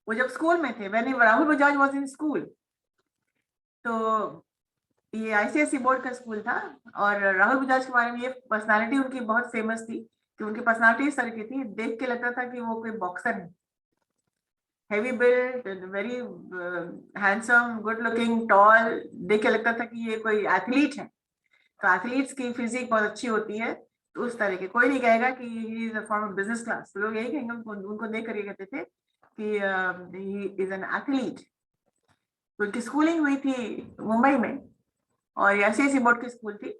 वो जब स्कूल में थे, when Rahul Bajaj was in school, तो ये आईसीएसई बोर्ड का स्कूल था, और राहुल बजाज के बारे में ये पर्सनालिटी उनकी बहुत फेमस थी कि उनकी पर्सनालिटी इस तरह की थी, देख के लगता था कि वो कोई बॉक्सर है, heavy build, very handsome, good looking, tall, देख के लगता था कि ये कोई एथलीट है। तो एथलीट्स की फिजिक बहुत अच्छी होती है, तो उस तरह के कोई नहीं कहेगा कि he is from business class, लोग यही कहेंगे उनको देख कर ये कहते थे कि ही इज एन एथलीट। तो उनकी स्कूलिंग हुई थी मुंबई में, और आईसीआईसी बोर्ड की स्कूल थी,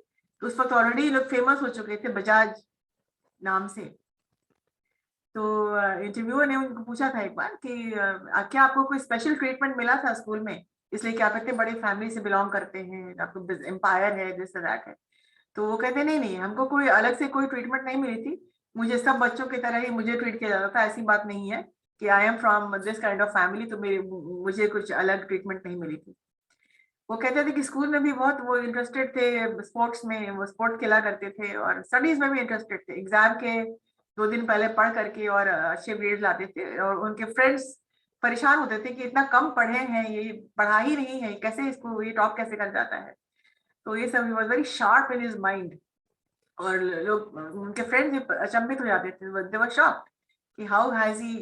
तो उस वक्त ऑलरेडी लोग फेमस हो चुके थे बजाज नाम से। तो इंटरव्यूअर ने उनको पूछा था एक बार कि क्या आपको कोई स्पेशल ट्रीटमेंट मिला था स्कूल में, इसलिए कि आप इतने बड़े फैमिली से बिलोंग करते हैं, आपको एम्पायर है, दिस दैट है। तो वो कहते नहीं नहीं, हमको कोई अलग से कोई ट्रीटमेंट नहीं मिली थी, मुझे सब बच्चों की तरह ही मुझे ट्रीट किया जाता था, ऐसी बात नहीं है कि I am from this kind of family, तो मेरे मुझे कुछ अलग ट्रीटमेंट नहीं मिली थी। वो कहते थे कि स्कूल में भी बहुत वो इंटरेस्टेड थे स्पोर्ट्स में, वो स्पोर्ट खेला करते थे, और स्टडीज में भी इंटरेस्टेड थे, एग्जाम के 2 दिन पहले पढ़ करके और अच्छे ग्रेड लाते थे, और उनके फ्रेंड्स परेशान होते थे कि इतना कम पढ़े हैं, ये पढ़ा ही नहीं है, कैसे इसको ये टॉप कैसे कर जाता है। तो ये सब was very sharp in his mind, और लोग उनके फ्रेंड्स भी अचंभित हो जाते थे, दे वर शॉक्ड कि how has he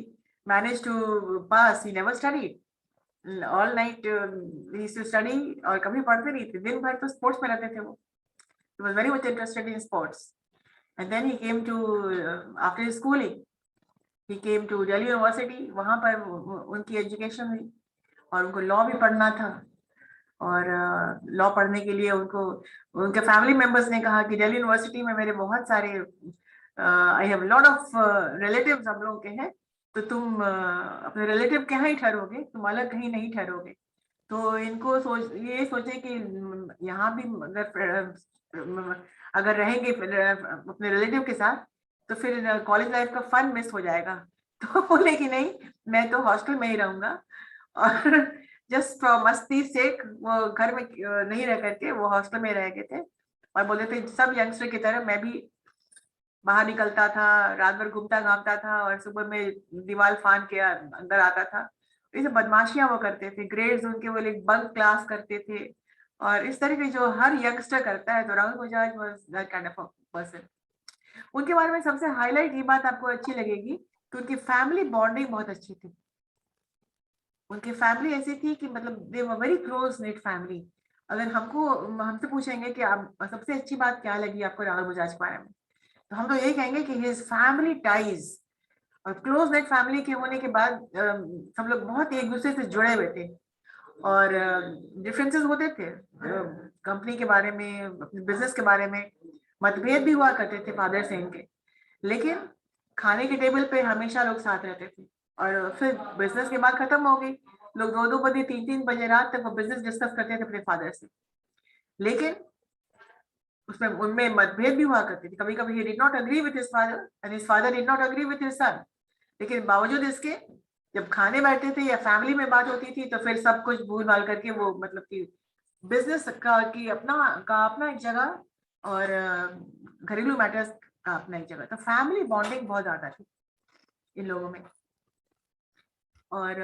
manage to pass, he never studied all night, he used to study, और कभी पढ़ते नहीं थे, दिन भर तो स्पोर्ट्स में रहते थे वो, he was very much interested in sports. And then he came to, after schooling he came to Delhi university, वहां पर उनकी एजुकेशन हुई, और उनको लॉ भी पढ़ना था, और लॉ पढ़ने के लिए उनको उनके फैमिली मेंबर्स ने कहा कि दिल्ली यूनिवर्सिटी में मेरे बहुत सारे, I have lot of relatives हम लोग के हैं, तो तुम अपने रिलेटिव के यहाँ ही ठहरोगे, तुम अलग कहीं नहीं ठहरोगे। तो इनको ये सोचे कि यहाँ भी अगर रहेंगे अपने रिलेटिव के साथ, तो फिर कॉलेज लाइफ का फन मिस हो जाएगा। तो बोले कि नहीं, मैं तो हॉस्टल में ही रहूंगा, और जस्ट फॉर मस्ती से वो घर में नहीं रह करके वो हॉस्टल में रह गए थे, और बोलते थे सब यंगस्टर की तरह मैं भी बाहर निकलता था, रात भर घूमता घामता था, और सुबह में दीवार फान के अंदर आता था। ये सब बदमाशियां वो करते थे, ग्रेड्स उनके वो लोग बंक क्लास करते थे, और इस तरह की जो हर यंगस्टर करता है, तो Rahul Bajaj was that kind of person. उनके बारे में सबसे हाईलाइट ये बात आपको अच्छी लगेगी कि उनकी फैमिली बॉन्डिंग बहुत अच्छी थी। उनकी फैमिली ऐसी थी कि मतलब they were very close knit family. अगर हमसे पूछेंगे कि आप सबसे अच्छी बात क्या लगी आपको राहुल बजाज के बारे में, तो हम तो यही कहेंगे कि हिज फैमिली टाइज, और क्लोज नेट फैमिली के होने के बाद सब लोग बहुत एक दूसरे से जुड़े हुए थे, और डिफरेंसेस होते थे कंपनी के बारे में, अपने बिजनेस के बारे में, मतभेद भी हुआ करते थे फादर से इनके, लेकिन खाने के टेबल पे हमेशा लोग साथ रहते थे। और फिर बिजनेस की बात खत्म हो गई, लोग 2-2 बजे 3-3 बजे रात तक वो बिजनेस डिस्कस करते थे अपने फादर से, लेकिन उसमें उनमें मतभेद भी हुआ करते थे, कभी कभी he did not agree with his father and his father did not agree with his son, लेकिन बावजूद इसके जब खाने बैठते थे या फैमिली में बात होती थी, तो फिर सब कुछ भूल भाल करके वो मतलब कि बिजनेस का अपना एक जगह, और घरेलू मैटर्स का अपना एक जगह, तो फैमिली बॉन्डिंग बहुत ज्यादा थी इन लोगों में। और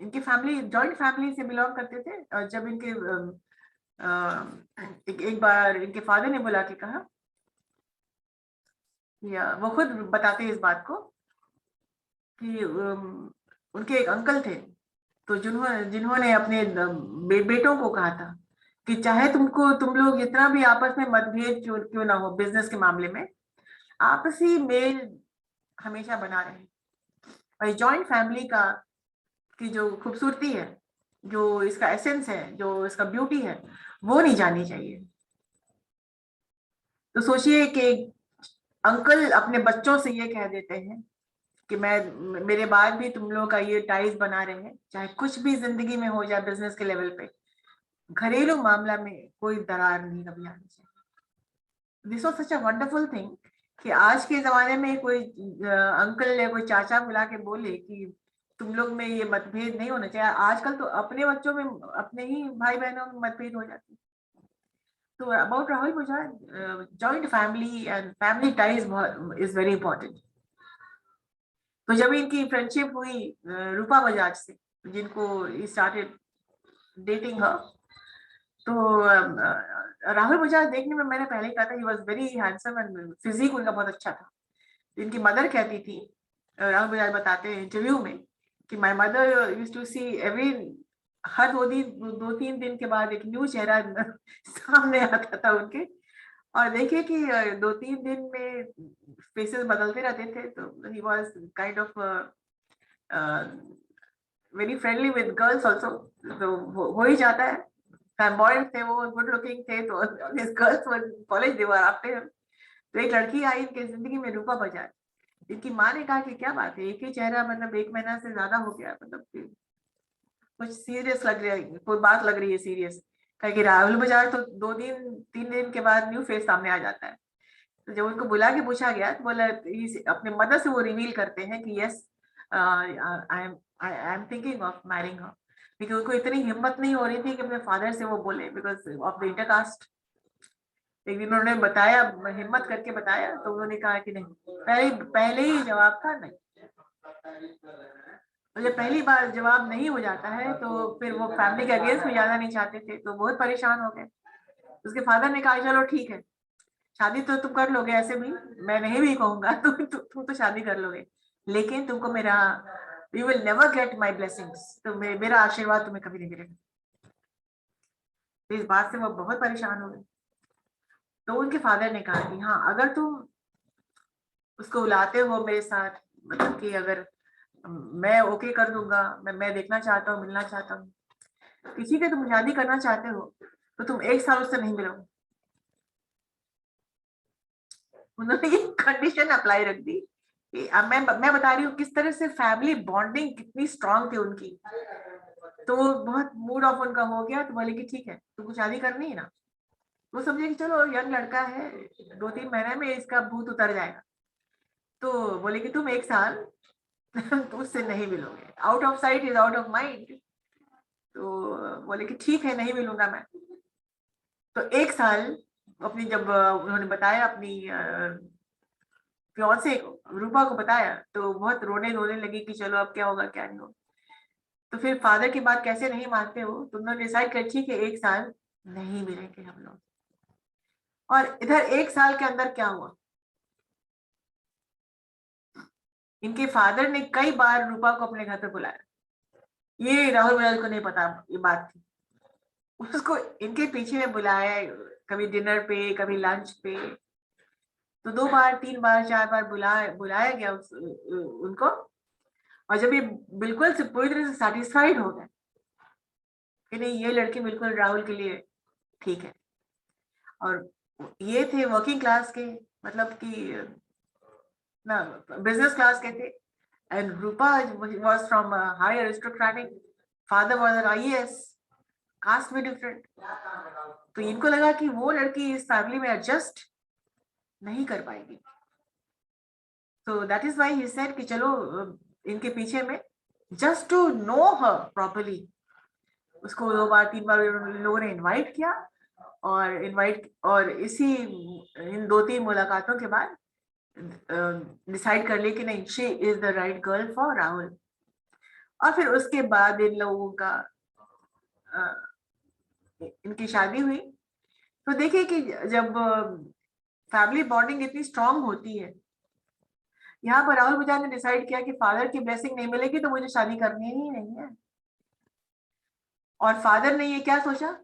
इनकी फैमिली जॉइंट फैमिली से बिलोंग करते थे, और जब इनके एक बार इनके फादर ने बुला के कहा, या वो खुद बताते हैं इस बात को कि उनके एक अंकल थे, तो जिन्होंने जिन्होंने अपने बेटों को कहा था कि चाहे तुम लोग जितना भी आपस में मतभेद क्यों क्यों ना हो बिजनेस के मामले में, आपसी मेल हमेशा बना रहे। और जॉइंट फैमिली का की जो खूबसूरती है, जो इसका एसेंस है, जो इसका ब्यूटी है, वो नहीं जानी चाहिए। तो सोचिए कि अंकल अपने बच्चों से ये कह देते हैं कि मैं मेरे बाद भी तुम लोगों का ये टाइज बना रहे हैं, चाहे कुछ भी जिंदगी में हो जाए, बिजनेस के लेवल पे, घरेलू मामला में कोई दरार नहीं कभी आनी चाहिए। This was such a wonderful thing कि आज के जमाने में कोई अंकल या कोई चाचा बुला के बोले कि तुम लोग में ये मतभेद नहीं होना चाहिए। आजकल तो अपने बच्चों में, अपने ही भाई बहनों में मतभेद हो जाती है। तो about Rahul Bajaj, joint family and family ties is very important. तो जब इनकी फ्रेंडशिप हुई रूपा बजाज से, जिनको ही स्टार्टेड डेटिंग हर, तो राहुल बजाज देखने में, मैंने पहले ही कहा था, he was very handsome and physique उनका बहुत अच्छा था। इनकी मदर कहती थी, राहुल बजाज बताते हैं इंटरव्यू में, कि my mother used to see every, हर 2-3 दिन के बाद एक न्यू चेहरा सामने आता था उनके। और देखिए कि 2-3 दिन में फेसेस बदलते रहते थे। तो he was kind of very friendly with girls also. तो हो ही जाता है, फ्लैम्बॉयंट थे वो, गुड लुकिंग थे, तो girls were college they were after him. तो एक लड़की आई इनकी जिंदगी में, रूपा बजाज। इनकी माँ ने कहा कि क्या बात है, एक ही चेहरा, मतलब 1 महीना से ज्यादा हो गया, मतलब कुछ सीरियस लग रहा है, कोई बात लग रही है सीरियस। कहा कि राहुल बजाज तो 2 दिन 3 दिन के बाद न्यू फेस सामने आ जाता है। तो जब उनको बुला के पूछा गया, तो बोला, अपने मदर से वो रिवील करते हैं कि yes, I am thinking of marrying her. क्योंकि उनको इतनी हिम्मत नहीं हो रही थी कि अपने फादर से वो बोले, बिकॉज ऑफ द इंटरकास्ट। लेकिन उन्होंने बताया, हिम्मत करके बताया, तो उन्होंने कहा कि नहीं। पहले पहले ही जवाब था नहीं। और जब पहली बार जवाब नहीं हो जाता है, तो फिर वो फैमिली के अगेंस्ट में जाना नहीं चाहते थे, तो बहुत परेशान हो गए। उसके फादर ने कहा, चलो ठीक है, शादी तो तुम कर लोगे, ऐसे भी मैं नहीं भी कहूंगा, तुम तो शादी कर लोगे, लेकिन तुमको मेरा, you will never get my blessings, तो मेरा आशीर्वाद तुम्हें कभी नहीं मिलेगा। तो इस बात से वो बहुत परेशान हो गए। तो उनके फादर ने कहा कि हाँ, अगर तुम उसको बुलाते हो मेरे साथ, मतलब कि अगर मैं ओके कर दूंगा, मैं देखना चाहता हूँ, मिलना चाहता हूँ, किसी के तुम शादी करना चाहते हो, तो तुम 1 साल उससे नहीं मिलो। उन्होंने ये कंडीशन अप्लाई रख दी कि अब मैं बता रही हूँ किस तरह से फैमिली बॉन्डिंग कितनी स्ट्रांग थी उनकी। तो वो बहुत मूड ऑफ उनका हो गया, तो बोले कि ठीक है, तुमको शादी करनी है ना। वो समझे कि चलो यंग लड़का है, 2-3 महीने में इसका भूत उतर जाएगा। तो बोले कि तुम 1 साल तो उससे नहीं मिलोगे, out of site is out of mind. तो बोले कि ठीक है, नहीं मिलूंगा मैं। तो 1 साल अपनी, जब उन्होंने बताया अपनी फियांसे को, रूपा को बताया, तो बहुत रोने रोने लगी कि चलो अब क्या होगा क्या नहीं होगा। तो फिर फादर की बात कैसे नहीं मानते हो, तो उन्होंने डिसाइड कर, ठीक है 1 साल नहीं मिलेंगे हम लोग। और इधर 1 साल के अंदर क्या हुआ, इनके फादर ने कई बार रूपा को अपने घर पे बुलाया। ये राहुल बजाज को नहीं पता ये बात थी। उसको इनके पीछे में बुलाया, कभी डिनर पे, कभी लंच पे। तो 2 बार 3 बार 4 बार बुलाया गया उनको। और जब ये बिल्कुल से पूरी तरह से सेटिस्फाइड हो गए कि नहीं, ये लड़की बिल्कुल राहुल के लिए ठीक है। और ये थे वर्किंग क्लास के, मतलब कि ना बिजनेस क्लास के थे। And Rupa was from high aristocratic, father was an IAS, caste में डिफरेंट। तो इनको लगा कि वो लड़की इस फैमिली में एडजस्ट नहीं कर पाएगी। तो that is why he said कि चलो इनके पीछे में, just to know her properly, उसको 2 बार 3 बार लोगों ने इनवाइट किया। और इसी इन 2-3 मुलाकातों के बाद डिसाइड कर लिया कि नहीं, she is the right girl for Rahul. और फिर उसके बाद इन लोगों का इनकी शादी हुई। तो देखिए कि जब फैमिली बॉन्डिंग इतनी स्ट्रांग होती है, यहाँ पर राहुल बजाज ने डिसाइड किया कि फादर की ब्लेसिंग नहीं मिलेगी तो मुझे शादी करनी ही नहीं है। और फादर ने ये क्या सोचा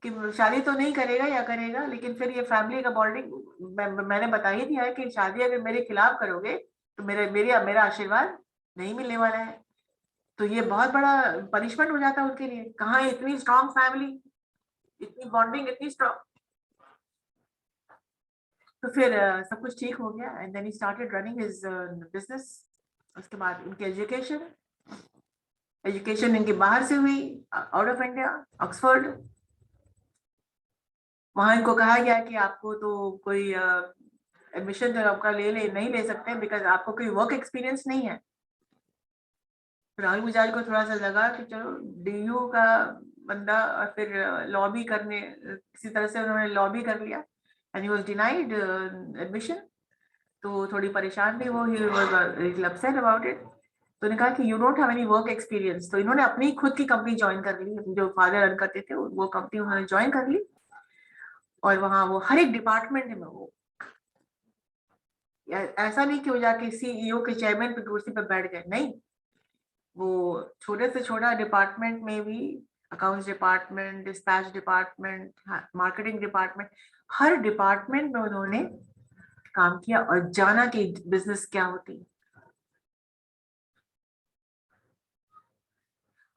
कि शादी तो नहीं करेगा या करेगा, लेकिन फिर ये फैमिली का बॉन्डिंग, मैंने बता ही दिया है कि शादी अगर मेरे खिलाफ करोगे तो मेरा आशीर्वाद नहीं मिलने वाला है। तो ये बहुत बड़ा पनिशमेंट हो जाता है उनके लिए। कहाँ इतनी स्ट्रांग फैमिली, इतनी बॉन्डिंग इतनी स्ट्रांग। तो फिर सब कुछ ठीक हो गया and then he started running his business. उसके बाद उनकी एजुकेशन इनकी बाहर से हुई, आउट ऑफ इंडिया, ऑक्सफोर्ड। वहां इनको कहा गया कि आपको तो कोई एडमिशन जो आपका नहीं ले सकते, बिकॉज आपको कोई वर्क एक्सपीरियंस नहीं है। राहुल गुजाल को थोड़ा सा लगा कि चलो डीयू का बंदा, और फिर लॉबी किसी तरह से उन्होंने लॉबी कर लिया and he was denied admission. तो थोड़ी परेशान थी वो, he was upset about it. तो उन्होंने कहा कि you don't have any work experience. तो इन्होंने अपनी खुद की कंपनी ज्वाइन कर ली, जो फादर रन करते थे वो कंपनी उन्होंने ज्वाइन कर ली। और वहां वो हर एक डिपार्टमेंट में वो, ऐसा नहीं कि वो जाके सीईओ के चेयरमैन पे कुर्सी पे बैठ गए, नहीं, वो छोटे से छोटा डिपार्टमेंट में भी, accounts department, dispatch department, marketing department, हर डिपार्टमेंट में उन्होंने काम किया और जाना कि बिजनेस क्या होती है।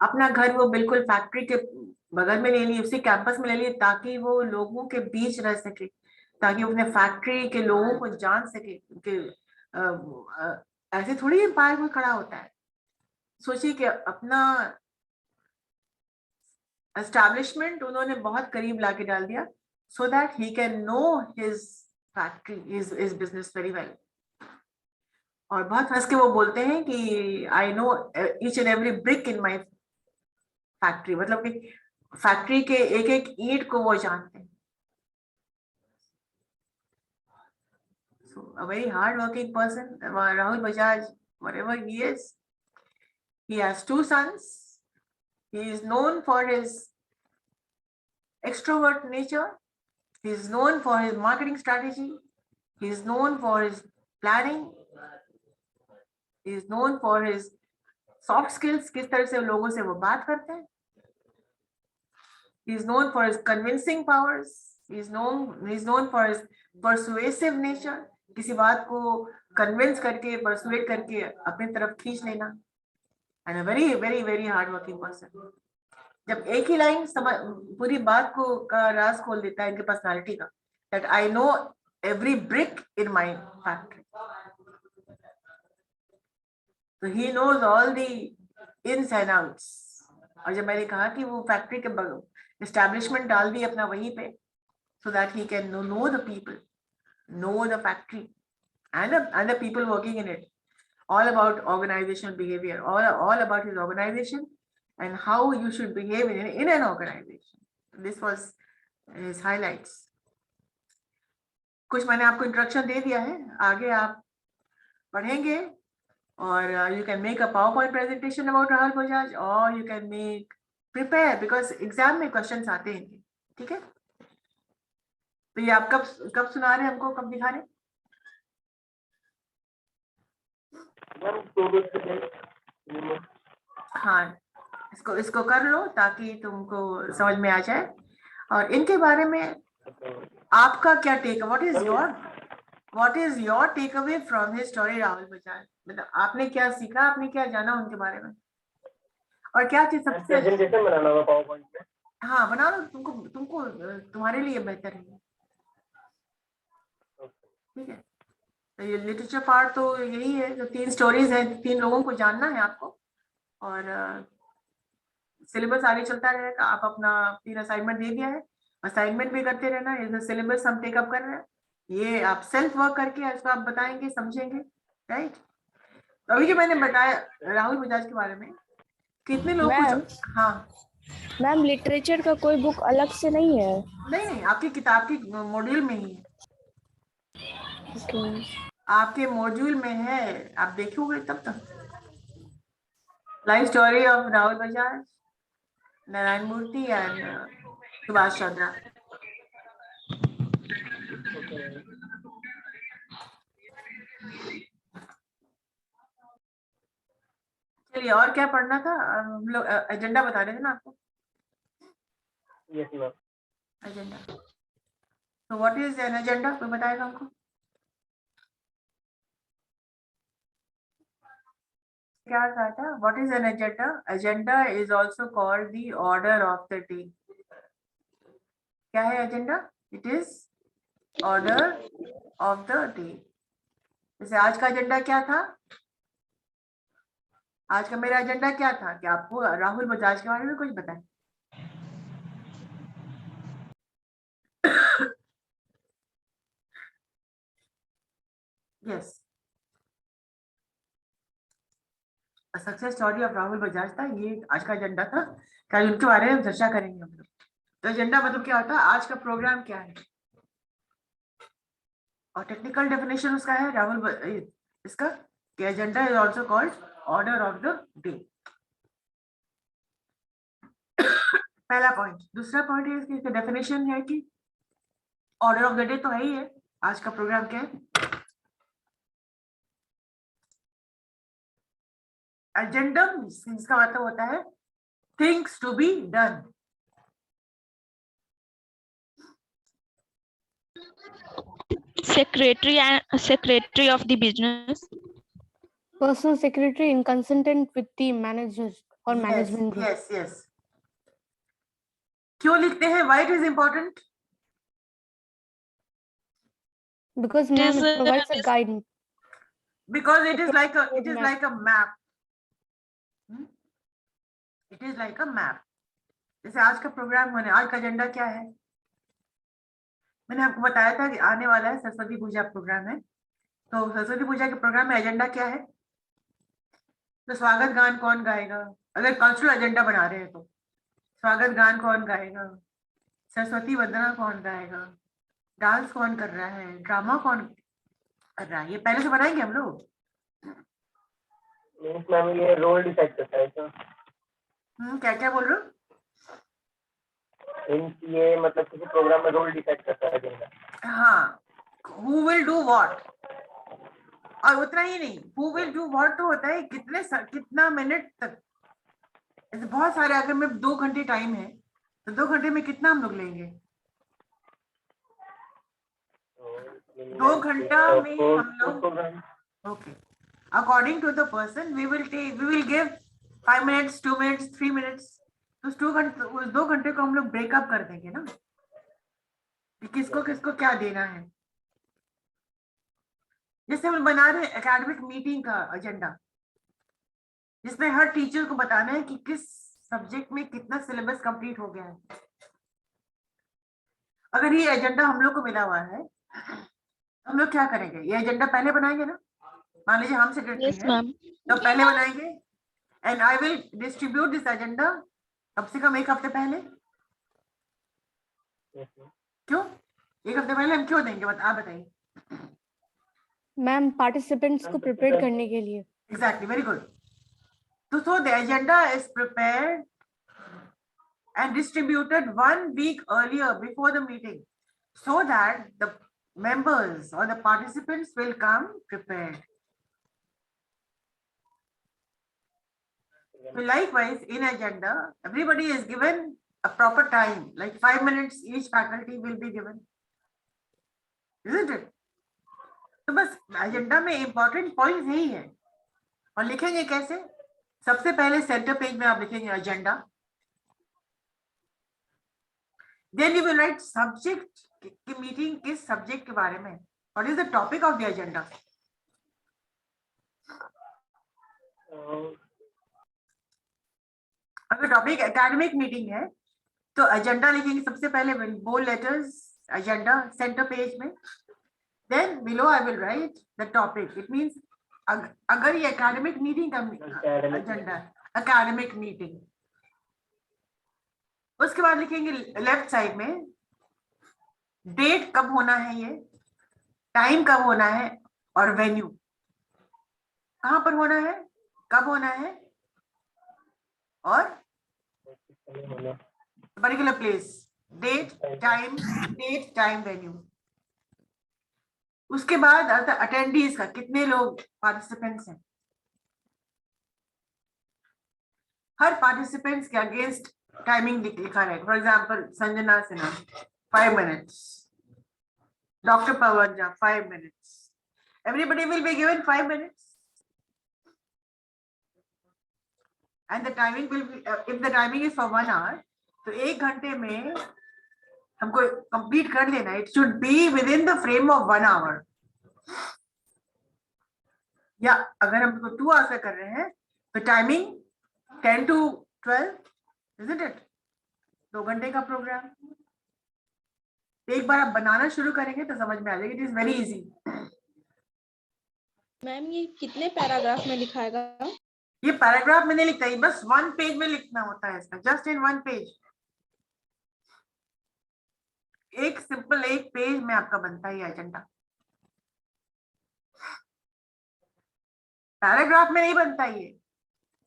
अपना घर वो बिल्कुल फैक्ट्री के बगल में ले ली, उसी कैंपस में ले ली, ताकि वो लोगों के बीच रह सके, ताकि वो अपने फैक्ट्री के लोगों को जान सके कि ऐसे थोड़ी एम्पायर कोई खड़ा होता है। सोचिए कि अपना एस्टैब्लिशमेंट उन्होंने बहुत करीब लाके डाल दिया, so that he can know his factory, his business very well. और बहुत हंस के वो बोलते हैं कि I know each and every brick in my factory, मतलब कि फैक्ट्री के एक एक ईंट को वो जानते हैं। So a very hard working person, Rahul Bajaj, whatever he is, he has two sons. He is known for his extrovert nature. He is known for his marketing strategy. He is known for his planning. He is known for his soft skills, किस तरह से लोगों से वो बात करते हैं। He is known for his convincing powers. He is known for his persuasive nature. किसी बात को convince करके, persuade करके अपनी तरफ खींच लेना। And a very, very, very hardworking person. जब एक ही लाइन पूरी बात को का राज खोल देता है इनके पर्सनालिटी का, that I know every brick in my factory. So he knows all the ins and outs. और जब मैंने कहा कि वो फैक्ट्री के एस्टैब्लिशमेंट डाल दी अपना वहीं पे, so that he can know the people, know the factory and the people working in it, all about organizational behavior, all about his organization and how you should behave in an organization. This was his highlights. कुछ मैंने आपको introduction दे दिया है, आगे आप पढ़ेंगे और you can make a PowerPoint presentation about Rahul Bajaj or you can prepare because exam में क्वेश्चंस आते हैं, ठीक है। तो ये आप कब सुना रहे हैं हमको, कब दिखा रहे हैं? हाँ, इसको कर लो ताकि तुमको समझ में आ जाए। और इनके बारे में आपका क्या take, what is your take away from his story Rahul Bajaj? मतलब आपने क्या सीखा, आपने क्या जाना उनके बारे में, और क्या चीज सबसे प्रेजेंटेशन बनाना होगा पावरपॉइंट में? हाँ बना लो, तुमको तुम्हारे लिए बेहतर है, ठीक है। तो ये लिटरेचर पार्ट तो यही है, जो 3 स्टोरीज हैं, 3 लोगों को जानना है आपको, और सिलेबस आगे चलता रहेगा। आप अपना 3 असाइनमेंट दे दिया है, असाइनमेंट भी करते रहना, ये सिलेबस हम टेकअप कर रहे हैं, ये आप सेल्फ वर्क करके इसको आप बताएंगे, समझेंगे, राइट। अभी जो मैंने बताया राहुल बजाज के बारे में, कितने लोग कुछ, हाँ मैम लिटरेचर का कोई बुक अलग से नहीं है? नहीं, आपकी किताब की मॉड्यूल में ही है। आपके मॉड्यूल में है, आप देखोगे तब तक। Life story of Rahul Bajaj, Narayan Murthy and Subhash Chandra. चलिए, और क्या पढ़ना था? हम लोग एजेंडा बता रहे थे ना आपको। Yes ma'am, agenda. तो व्हाट इज एन एजेंडा, कोई बताएगा हमको? क्या कहा था? What is an agenda? Agenda is also called the order of the day. क्या है agenda? It is order of the day. जैसे आज का एजेंडा क्या था? आज का मेरा एजेंडा क्या था कि आपको राहुल बजाज के बारे में कुछ बताएं। Yes, success story of Rahul Bajaj था, ये आज का एजेंडा था। कल उनके बारे में चर्चा करेंगे हम लोग। तो एजेंडा मतलब क्या होता है, आज का प्रोग्राम क्या है, और टेक्निकल डेफिनेशन उसका है राहुल इसका कि agenda is also called order of the day. पहला पॉइंट। दूसरा पॉइंट है इसकी डेफिनेशन है कि ऑर्डर ऑफ द डे तो है ही है। आज का प्रोग्राम क्या है? एजेंडम, इसका मतलब होता है things to be done. Secretary of the business. Personal secretary in consultant with the manager or Yes, management group. yes, yes. क्यों लिखते हैं? Why it is important? Because ma'am, it provides a guidance. Because it is like a Roadmap. like a map. It is like a map. जैसे आज का programme होने, आज का agenda क्या है? मैंने आपको बताया था कि आने वाला है सरस्वती पूजा प्रोग्राम है। तो सरस्वती पूजा के प्रोग्राम में एजेंडा क्या है? तो स्वागत गान कौन गाएगा? अगर कल्चरल एजेंडा बना रहे हैं तो स्वागत गान कौन गाएगा? सरस्वती वंदना कौन गाएगा? डांस कौन कर रहा है? ड्रामा कौन कर रहा है? ये पहले से बनाएंगे हम लोग। मैम ये रोल डिसाइड करता है क्या? क्या क्या बोल रहे हो? ये मतलब किसी प्रोग्राम में रोल डिसाइड करता है एजेंडा। हाँ, who will do what। और उतना ही नहीं, who will do what तो होता है कितना मिनट तक। ऐसे बहुत सारे, अगर में 2 घंटे टाइम है तो 2 घंटे में कितना हम लोग लेंगे? 2 घंटा में हम लोग, okay, according to the person we will give 5 minutes, 2 minutes, 3 minutes. तो उस 2 घंटे को हम लोग ब्रेकअप कर देंगे ना कि किसको किसको क्या देना है। जैसे हम बना रहे हैं एकेडमिक मीटिंग का एजेंडा, जिसमें हर टीचर को बताना है कि किस सब्जेक्ट में कितना सिलेबस कंप्लीट हो गया है। अगर ये एजेंडा हम लोग को मिला हुआ है, हम लोग क्या करेंगे? ये एजेंडा पहले बनाएंगे ना। मान लीजिए हम सेक्रेटरी Yes, हैं, ma'am. तो पहले बनाएंगे and I will distribute this agenda कम से कम 1 हफ्ते पहले। क्यों 1 हफ्ते पहले हम क्यों देंगे? आप बताइए। मैम, पार्टिसिपेंट्स को प्रिपेयर करने के लिए। Exactly, very good. So the agenda is prepared and distributed 1 week earlier before the meeting, so that the members or the participants will come prepared. So likewise, in agenda, everybody is given a proper time, like 5 minutes each faculty will be given, isn't it? तो बस agenda में important point यही है। और लिखेंगे कैसे? सबसे पहले सेंटर पेज में आप लिखेंगे agenda, then you will write subject की मीटिंग किस सब्जेक्ट के बारे में, what is the topic of the agenda. अगर टॉपिक एकेडमिक मीटिंग है तो एजेंडा लिखेंगे सबसे पहले bold letters agenda centre page में, then below I will write the topic. It means अगर ये एकेडमिक मीटिंग का एजेंडा, एकेडमिक मीटिंग, उसके बाद लिखेंगे लेफ्ट साइड में डेट कब होना है, ये टाइम कब होना है, और वेन्यू कहां पर होना है, कब होना है, और particular place, date time venue. उसके बाद अटेंडीज का, कितने लोग पार्टिसिपेंट्स हैं। हर पार्टिसिपेंट्स के अगेंस्ट टाइमिंग लिखा रहेगा। For example Sanjana Sinha 5 minutes, doctor Pavan Jha 5 minutes, everybody will be given 5 minutes and the timing will be if the timing is for 1 hour, तो 1 घंटे में हमको कंप्लीट कर लेना। It should be with in the frame of 1 hour, या अगर हम 2 hours का कर रहे हैं तो टाइमिंग 10 to 12, isn't it? 2 घंटे का प्रोग्राम। एक बार आप बनाना शुरू करेंगे तो समझ में आ जाएगा। It is very easy. Ma'am ये कितने पैराग्राफ में लिखाएगा? ये पैराग्राफ में नहीं लिखता, ये बस 1 पेज में लिखना होता है इसका, जस्ट इन 1 पेज। एक सिंपल 1 पेज में आपका बनता है ये एजेंडा। पैराग्राफ में नहीं बनता ये,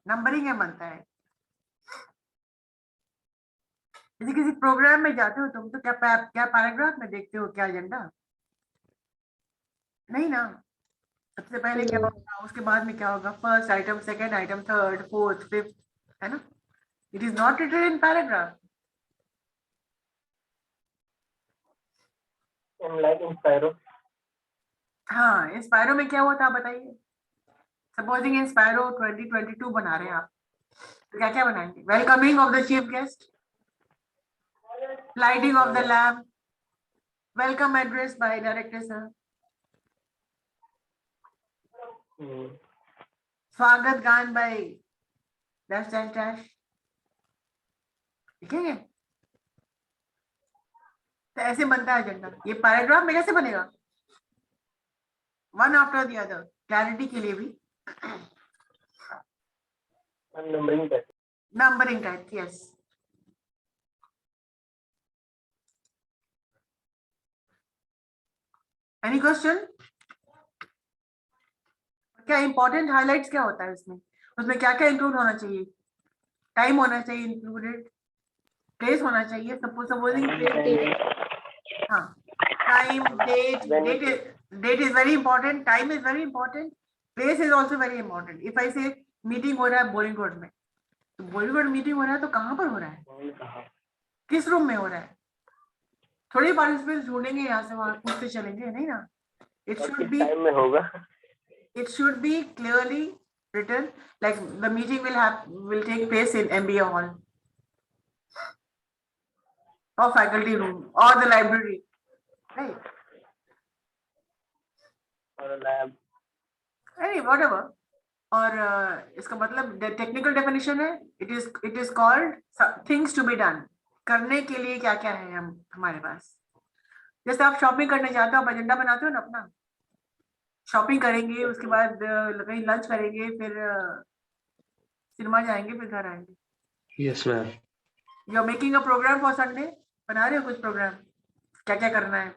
नंबरिंग में बनता है। यदि किसी प्रोग्राम में जाते हो तुम तो क्या पैराग्राफ में देखते हो क्या एजेंडा? नहीं ना। सबसे पहले क्या होगा, उसके बाद में क्या होगा, first item, second item, third, fourth, fifth, है ना? It is not written in paragraph. Like in Spyro. हाँ, इंस्पायरो में क्या होता है बताइए। सपोजिंग इंस्पायरो 2022 बना रहे हैं आप, तो क्या क्या बनाएंगे? Welcoming of the chief guest, lighting of the lamp, welcome address by director sir, स्वागत गान बाय डैश डैश डैश, लिखेंगे। तो ऐसे बनता है एजेंडा। ये पैराग्राफ में कैसे बनेगा? One after the other, clarity के लिए भी। Numbering type. Numbering type, yes. Any question? क्या इंपॉर्टेंट हाइलाइट्स क्या होता है उसमें? उसमें क्या क्या इंक्लूड होना चाहिए? टाइम होना चाहिए इंक्लूडेड, प्लेस होना चाहिए, सपोजिंग हाँ, time, date is very important, time is very important, place is also very important. If I say meeting हो रहा है बोलिंग रोड में, तो बोलिंग रोड मीटिंग हो रहा है तो कहाँ पर हो रहा है, किस रूम में हो रहा है? थोड़ी पार्टिसिपेंट्स ढूंढेंगे यहाँ से वहां, पूछते चलेंगे, नहीं ना। इट शुड बी, टाइम में होगा। it should be clearly written, like the meeting will take place in MBA hall or faculty room or the library, right? और लैब, Any whatever. और इसका मतलब टेक्निकल डेफिनेशन है, it is called things to be done. करने के लिए क्या क्या है हम हमारे पास। जैसे आप शॉपिंग करने जाते हो, आप एजेंडा बनाते हो ना अपना, शॉपिंग करेंगे, उसके बाद कहीं लंच करेंगे, फिर सिनेमा जाएंगे, फिर घर आएंगे। Yes, ma'am. You are making a programme for Sunday, बना रहे हो कुछ प्रोग्राम, क्या क्या करना है।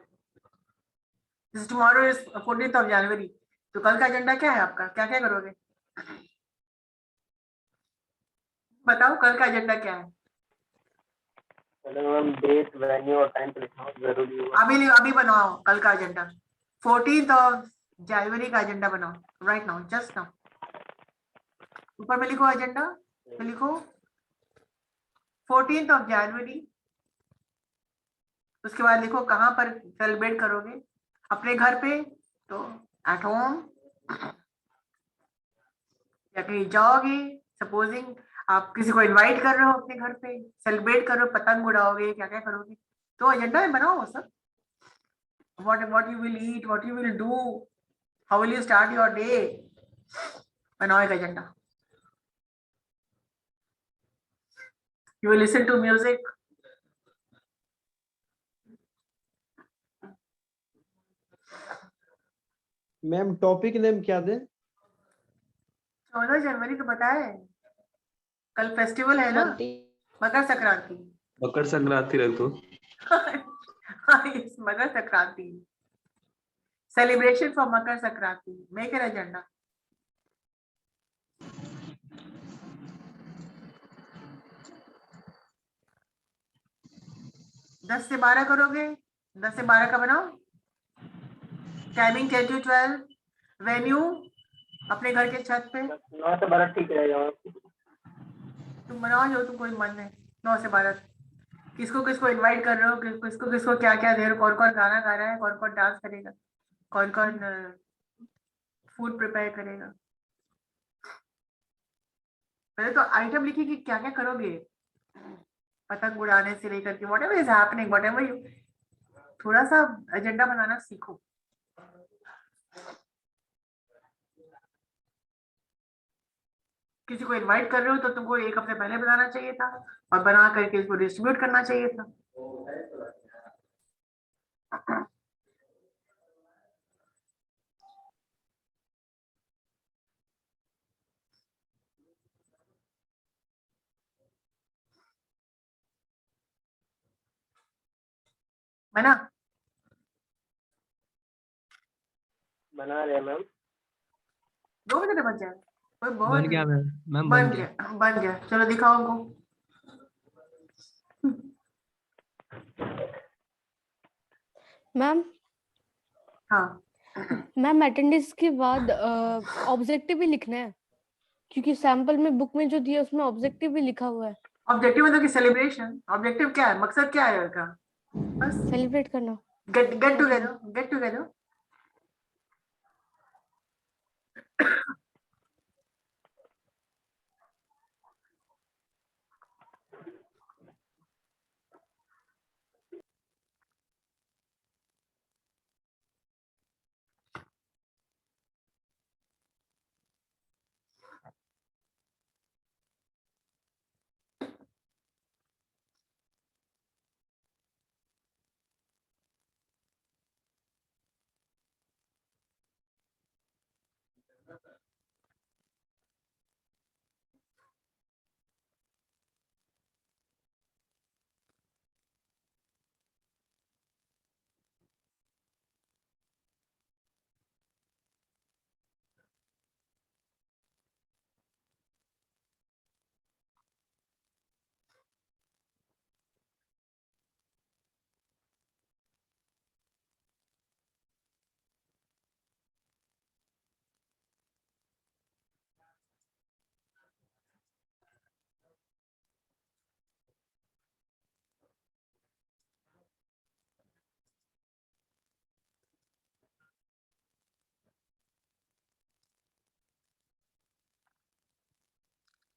जैसे tomorrow is 14th of January, तो कल का एजेंडा क्या है आपका, क्या क्या करोगे? बताओ कल का एजेंडा क्या है? मैम डेट, वेन्यू और टाइम पे लिखना जरूरी होगा। अभी बनाओ कल का एजेंडा, 14th of January का एजेंडा बनाओ राइट नाउ, जस्ट नाउ। ऊपर में लिखो एजेंडा में लिखो 14th of January, उसके बाद लिखो कहाँ पर सेलिब्रेट करोगे, अपने घर पे तो एट होम, या कहीं जाओगे, सपोजिंग आप किसी को इनवाइट कर रहे हो अपने घर पे, सेलिब्रेट करो, पतंग उड़ाओगे, क्या क्या करोगे, तो एजेंडा में बनाओ वो सब। what you will eat, what you will do, how will you start your day, बनाओ एक agenda. you will listen to music, ma'am topic name क्या दें? 14 जनवरी तो पता है, कल फेस्टिवल है ना, मकर संक्रांति। मकर संक्रांति रख दो। हाँ, yes, Makar Sankranti, celebration for Makar Sankranti, make an agenda. दस से 12 करोगे, 10 से 12 का बनाओ। टाइमिंग 10 to 12, वेन्यू अपने घर के छत पे। 9 से 12 ठीक रहेगा। तुम बनाओ जो तुमको मन है, 9 से 12। किसको किसको इनवाइट कर रहे हो, किसको किसको क्या क्या दे रहे हो, कौन कौन गाना गा रहा है, कौन कौन डांस करेगा, कौन कौन फूड प्रिपेयर करेगा। पहले तो आइटम लिखिए कि क्या क्या करोगे, पतंग उड़ाने से लेकर के whatever is happening, whatever you, थोड़ा सा एजेंडा बनाना सीखो। किसी को इनवाइट कर रहे हो तो तुमको एक हफ्ते पहले बनाना चाहिए था, और बना करके इसको डिस्ट्रीब्यूट करना चाहिए था। बना बना रहे हैं मैम। 2 मिनट बच जाए, कोई बहुत बन गया मैम, मैम बन बन गया। गया, बन गया। चलो दिखाओ हमको। मैम हाँ, मैम अटेंडेंस के बाद ऑब्जेक्टिव भी लिखना है, क्योंकि सैंपल में बुक में जो दिया उसमें ऑब्जेक्टिव भी लिखा हुआ है। ऑब्जेक्टिव मतलब कि सेलिब्रेशन। ऑब्जेक्टिव क्या है, मकसद क्या है उसका? बस सेलिब्रेट करना। Get Okay, together, get together.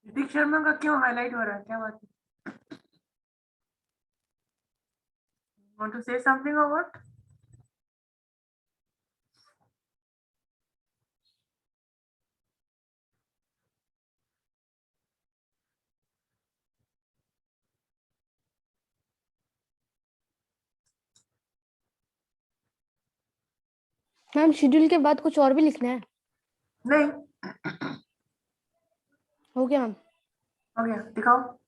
Hrithik Sharma का क्यों हाईलाइट हो रहा है, क्या बात है? Want to say something or what? Ma'am schedule के बाद कुछ और भी लिखना है? नहीं, हो गया मैम। हो गया, दिखाओ।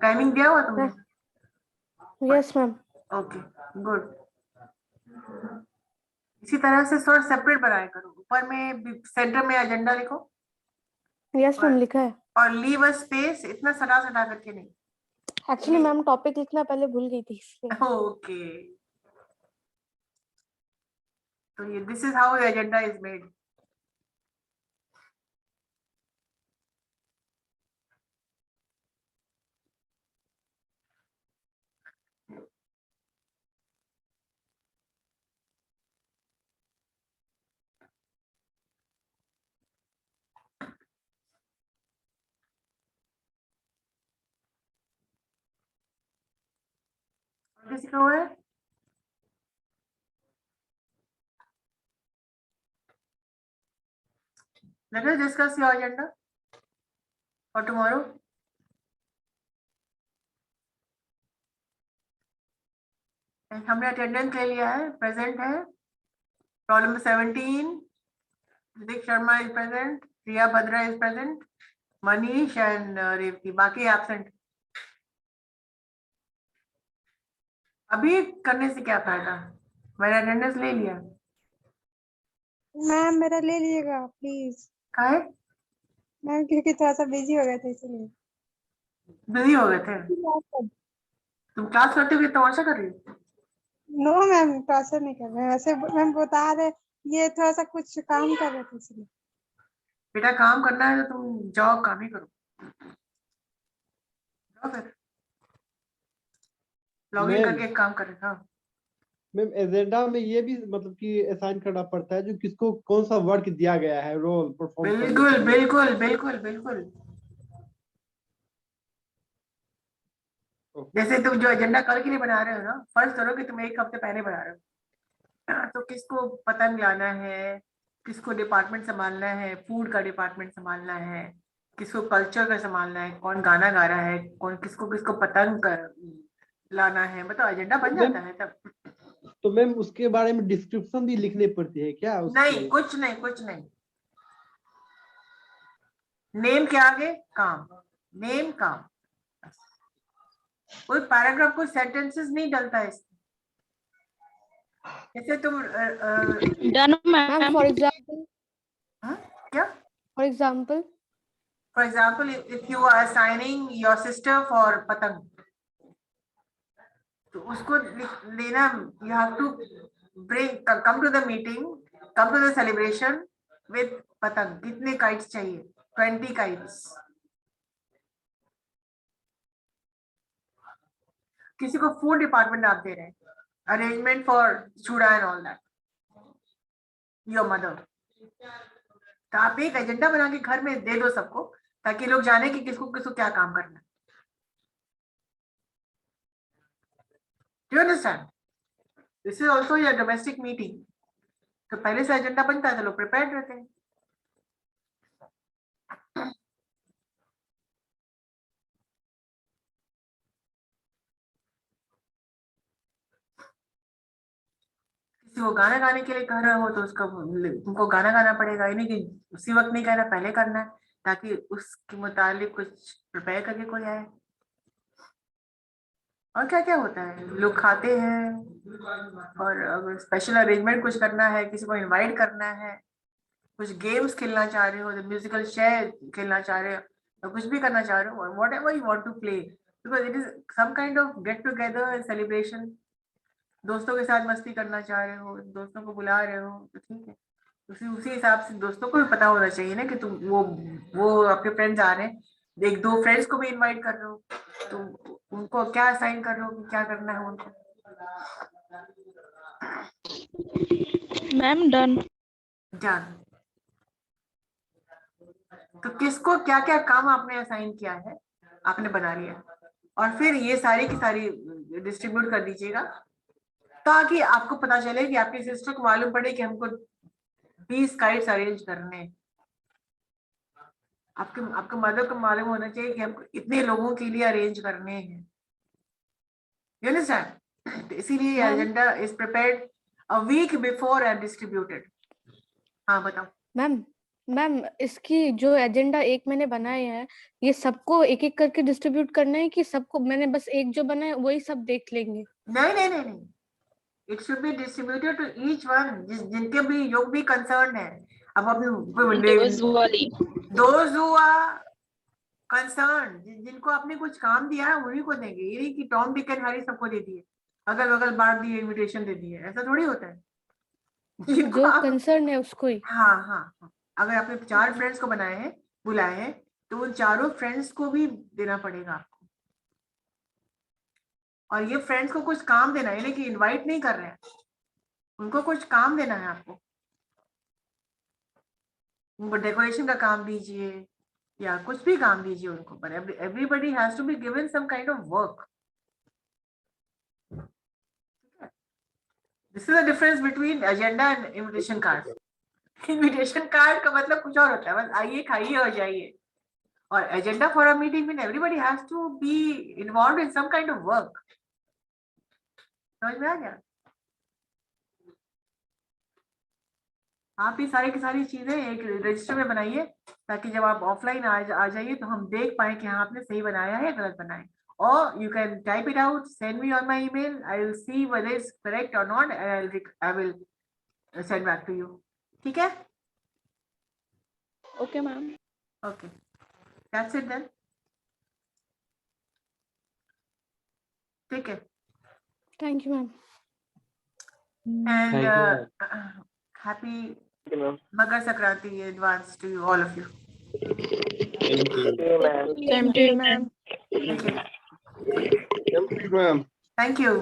टाइमिंग दिया हुआ तुमने? Yes ma'am. Okay, good. इसी तरह से थोड़ा सेपरेट बनाया करो। ऊपर में सेंटर में एजेंडा लिखो यस मैम लिखा है। और लीव अ स्पेस, इतना सटा सटा करके नहीं। एक्चुअली मैम टॉपिक लिखना पहले भूल गई थी इसलिए। ओके, तो ये this is how agenda is made. किसी का हुआ है? Let us discuss your agenda for tomorrow. हमने अटेंडेंस ले लिया है, प्रेजेंट है। Roll number 17, Hrithik Sharma is present, Priya Bhadra is present, Manish and Revathi, बाकी एब्सेंट। अभी करने से क्या फायदा, मैंने अटेंडेंस ले लिया। मैम मेरा ले लीजिएगा प्लीज। काहे मैम क्योंकि थोड़ा सा बिजी हो गए थे इसलिए। बिजी हो गए थे? तुम क्लास करते हुए तमाशा कर रही हो? नो मैम क्लास नहीं कर रहे, वैसे मैम बता रहे ये थोड़ा सा कुछ काम कर रहे थे इसलिए। बेटा काम करना है तो तुम जाओ, काम ही करो। जाओ फिर, लॉग इन मैम करके एक काम करे। हाँ मैम एजेंडा में ये भी मतलब कि असाइन करना पड़ता है जो किसको कौन सा वर्क दिया गया है, रोल परफॉर्म करने के बिल्कुल लिए। बिल्कुल बिल्कुल बिल्कुल। जैसे तुम जो एजेंडा कल के लिए बना रहे हो ना, फर्ज करो कि तुम 1 हफ्ते पहले बना रहे हो, तो किसको पतंग लाना है, किसको डिपार्टमेंट संभालना है, फूड का डिपार्टमेंट संभालना है, किसको कल्चर का संभालना है, कौन गाना गा रहा है, कौन किसको किसको पतंग लाना है, मतलब एजेंडा बन जाता है तब। तो मैम उसके बारे में डिस्क्रिप्शन भी लिखनी पड़ती है क्या उसके? नहीं, कुछ नहीं, कुछ नहीं। नेम के आगे काम, नेम काम। कोई पैराग्राफ, कोई सेंटेंसेस नहीं डलता है इसमें। जैसे तुम done ma'am ma'am. For example, क्या for example For example, if you are assigning your sister for पतंग, तो उसको लेना, you have to come to the meeting, come to the celebration with पतंग। कितने kites चाहिए? 20 kites। किसी को फूड डिपार्टमेंट आप दे रहे हैं, अरेंजमेंट फॉर चूड़ा and all that, your mother. तो आप एक एजेंडा बना के घर में दे दो सबको, ताकि लोग जाने कि किसको किसको क्या काम करना है। Do you understand? This is also your domestic meeting. तो पहले से एजेंडा बनता है तो लोग प्रिपेयर्ड रहते हैं। किसी को गाना गाने के लिए कह रहे हो तो उसका तुमको गाना गाना पड़ेगा, यानी कि उसी वक्त नहीं कहना, पहले करना है, ताकि उसके मुतालिक कुछ प्रिपेयर करके कोई आए। और क्या क्या होता है, लोग खाते हैं, और अगर स्पेशल अरेंजमेंट कुछ करना है, किसी को इनवाइट करना है, कुछ गेम्स खेलना चाह रहे हो, म्यूजिकल चेयर खेलना चाह रहे हो, या कुछ भी करना चाह रहे हो, whatever you want to play, because it is some kind of get together celebration. दोस्तों के साथ मस्ती करना चाह रहे हो, दोस्तों को बुला रहे हो, तो ठीक है, उसी हिसाब से दोस्तों को भी पता होना चाहिए ना कि तुम वो आपके फ्रेंड्स आ रहे हैं, एक दो फ्रेंड्स को भी इनवाइट कर रहे हो, तो उनको क्या असाइन कर रहे हो, क्या करना है उनको। Ma'am done. डन। तो किसको क्या क्या काम आपने असाइन किया है, आपने बना लिया, और फिर ये सारी की सारी डिस्ट्रीब्यूट कर दीजिएगा, ताकि आपको पता चले कि आपकी सिस्टर को मालूम पड़े कि हमको 20 काइट्स अरेंज करने हैं। आपके मदर को मालूम होना चाहिए कि हमको इतने लोगों के लिए अरेंज करने हैं। You understand? इसीलिए agenda is prepared a week before and distributed. हाँ बताओ। मैम इसकी जो एजेंडा एक मैंने बनाए हैं, ये सबको एक एक करके डिस्ट्रीब्यूट करना है कि सबको मैंने बस एक जो बनाया वही सब देख लेंगे? नहीं नहीं नहीं नहीं, it should be distributed to each one, जिनके भी योग भी कंसर्न है। अब दोज हु आर कंसर्न, जिनको आपने कुछ काम दिया है उन्हीं को देंगे, ये नहीं कि टॉम डिक एंड हैरी सबको दे दिए, अगल बगल बांट दिए, इनविटेशन दे दिए, ऐसा थोड़ी होता है। जो कंसर्न है उसको ही। हाँ हाँ हाँ, अगर आपने 4 फ्रेंड्स को बनाए हैं, बुलाए हैं, तो उन चारों फ्रेंड्स को भी देना पड़ेगा आपको। और ये फ्रेंड्स को कुछ काम देना है, यानी कि इनवाइट नहीं कर रहे हैं, उनको कुछ काम देना है आपको। उनको डेकोरेशन का काम दीजिए या कुछ भी काम दीजिए उनको, पर everybody has to be given some kind of work. This is the difference between agenda and invitation card. Invitation card का मतलब कुछ और होता है, बस आइए खाइए और जाइए, और agenda for a meeting mean everybody has to be involved in some kind of work. समझ में आ गया? आप ये सारी की सारी चीजें एक रजिस्टर में बनाइए, ताकि जब आप ऑफलाइन आ जाइए तो हम देख पाए कि हाँ आपने सही बनाया है, गलत बनाया। और you can type it out, send me on my email, I will see whether it's correct और not, and I will send back to you. ठीक है? Okay ma'am. Okay, that's it then. ठीक है, thank you ma'am. And happy Makar Sankranti in advance to you, all of you. Same to you, ma'am. Thank you. Thank you, ma'am. Thank you.